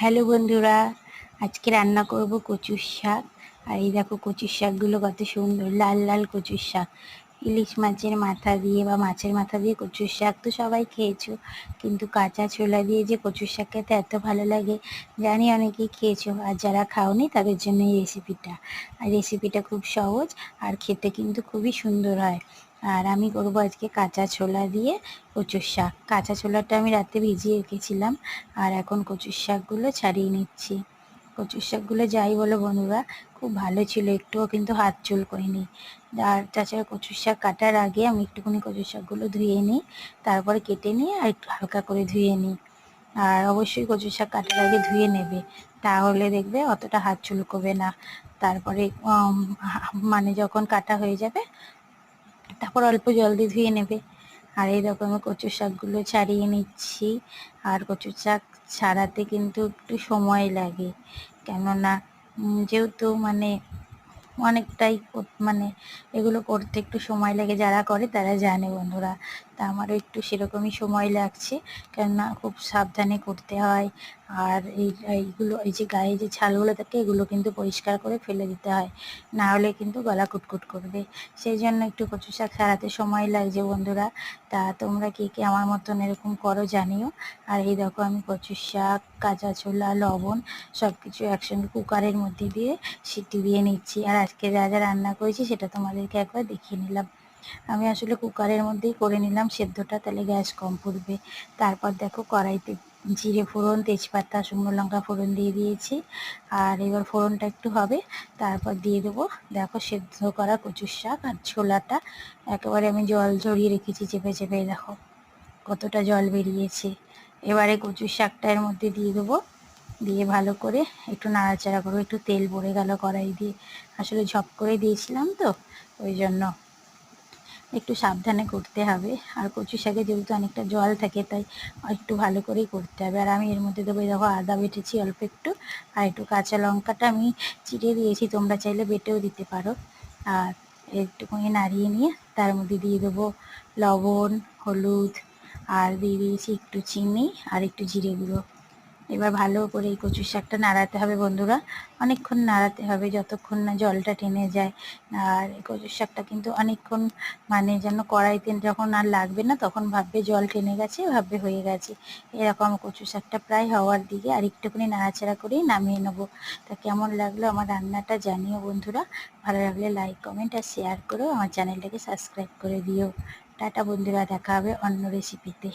Hello বন্ধুরা, আজকে রান্না করব কচুর শাক। আর এই দেখো কচুর শাকগুলো কত সুন্দর লাল লাল কচুর শাক। ইলিশ মাছের মাথা দিয়ে বা মাছের মাথা দিয়ে কচুর শাক তো সবাই খেয়েছো, কিন্তু কাঁচা ছোলা দিয়ে যে কচুর শাক খেতে এত ভালো লাগে জানি অনেকেই খেয়েছো। আর যারা খাওনি তাদের জন্য এই রেসিপিটা। আর রেসিপিটা খুব সহজ আর খেতে কিন্তু খুবই সুন্দর হয়। আর আমি করব আজকে কাঁচা ছোলা দিয়ে কচুর শাক। কাঁচা ছোলাটা আমি রাতে ভিজিয়ে রেখেছিলাম, আর এখন কচুর শাকগুলো ছাড়িয়ে নিচ্ছি। কচুর শাকগুলো যাই বলো বন্ধুরা, খুব ভালো ছিল, একটুও কিন্তু হাত চুলকোয়নি। আর তাছাড়া কচুর শাক কাটার আগে আমি একটুখানি কচুর শাকগুলো ধুয়ে নিই, তারপরে কেটে নিয়ে আর একটু হালকা করে ধুয়ে নিই। আর অবশ্যই কচুর শাক কাটার আগে ধুয়ে নেবে, তাহলে দেখবে অতটা হাত চুলকোবে না। তারপরে মানে যখন কাটা হয়ে যাবে তারপর অল্প জল দিয়ে ধুয়ে নেবে। আর এই রকম কচুর শাকগুলো ছাড়িয়ে নিচ্ছি। আর কচুর শাক ছাড়াতে কিন্তু একটু সময় লাগে, কেননা যেহেতু মানে অনেকটাই মানে এগুলো করতে একটু সময় লাগে, যারা করে তারা জানে বন্ধুরা। তা আমারও একটু সেরকমই সময় লাগছে, কেননা খুব সাবধানে করতে হয়। আর এইগুলো এই যে গায়ে যে ছালগুলো থাকে এগুলো কিন্তু পরিষ্কার করে ফেলে দিতে হয়, না হলে কিন্তু গলা কুটকুট করবে। সেই জন্য একটু কচু শাক ছাড়াতে সময় লাগছে বন্ধুরা। তা তোমরা কে কে আমার মতন এরকম করো জানিও। আর এই দেখো আমি কচু শাক, কাঁচা ছোলা, লবণ সব কিছু একসঙ্গে কুকারের মধ্যে দিয়ে সিটি দিয়ে নিচ্ছি। আর আজকে যা যা রান্না করেছি সেটা তোমাদেরকে একবার দেখিয়ে নিলাম। আমি আসলে কুকারের মধ্যেই করে নিলাম সেদ্ধটা, তাহলে গ্যাস কম পড়বে। তারপর দেখো কড়াইতে জিরে ফোড়ন, তেজপাতা, শুকনো লঙ্কা ফোড়ন দিয়ে দিয়েছি। আর এবার ফোড়নটা একটু হবে, তারপর দিয়ে দেবো দেখো সেদ্ধ করা কচুর শাক আর ছোলাটা। একেবারে আমি জল ঝরিয়ে রেখেছি চেপে চেপে, দেখো কতটা জল বেরিয়েছে। এবারে কচুর শাকটা এর মধ্যে দিয়ে দেবো, দিয়ে ভালো করে একটু নাড়াচাড়া করবো। একটু তেল পড়ে গেল কড়াই দিয়ে, আসলে ঝপ করে দিয়েছিলাম তো ওই জন্য একটু সাবধানে করতে হবে। আর কচু শাকে যেহেতু অনেকটা জল থাকে, তাই একটু ভালো করেই করতে হবে। আর আমি এর মধ্যে দেবো দেখো আদা বেটেছি অল্প একটু, আর একটু কাঁচা লঙ্কাটা আমি চিড়ে দিয়েছি, তোমরা চাইলে বেটেও দিতে পারো। আর একটুখানি নাড়িয়ে নিয়ে তার মধ্যে দিয়ে দেবো লবণ, হলুদ, আর দিয়ে দিয়েছি একটু চিনি আর একটু জিরে গুঁড়ো। এবার ভালো করে এই কচুর শাকটা নাড়াতে হবে বন্ধুরা, অনেকক্ষণ নাড়াতে হবে যতক্ষণ না জলটা টেনে যায়। আর এই কচুর শাকটা কিন্তু অনেকক্ষণ মানে যেন কড়াইতে যখন আর লাগবে না তখন ভাববে জল টেনে গেছে, ভাববে হয়ে গেছে। এরকম কচু শাকটা প্রায় হওয়ার দিকে, আর একটুখানি নাড়াচাড়া করেই নামিয়ে নেবো। তা কেমন লাগলো আমার রান্নাটা জানিও বন্ধুরা। ভালো লাগলে লাইক, কমেন্ট আর শেয়ার করো, আমার চ্যানেলটাকে সাবস্ক্রাইব করে দিও। টাটা বন্ধুরা, দেখা হবে অন্য রেসিপিতে।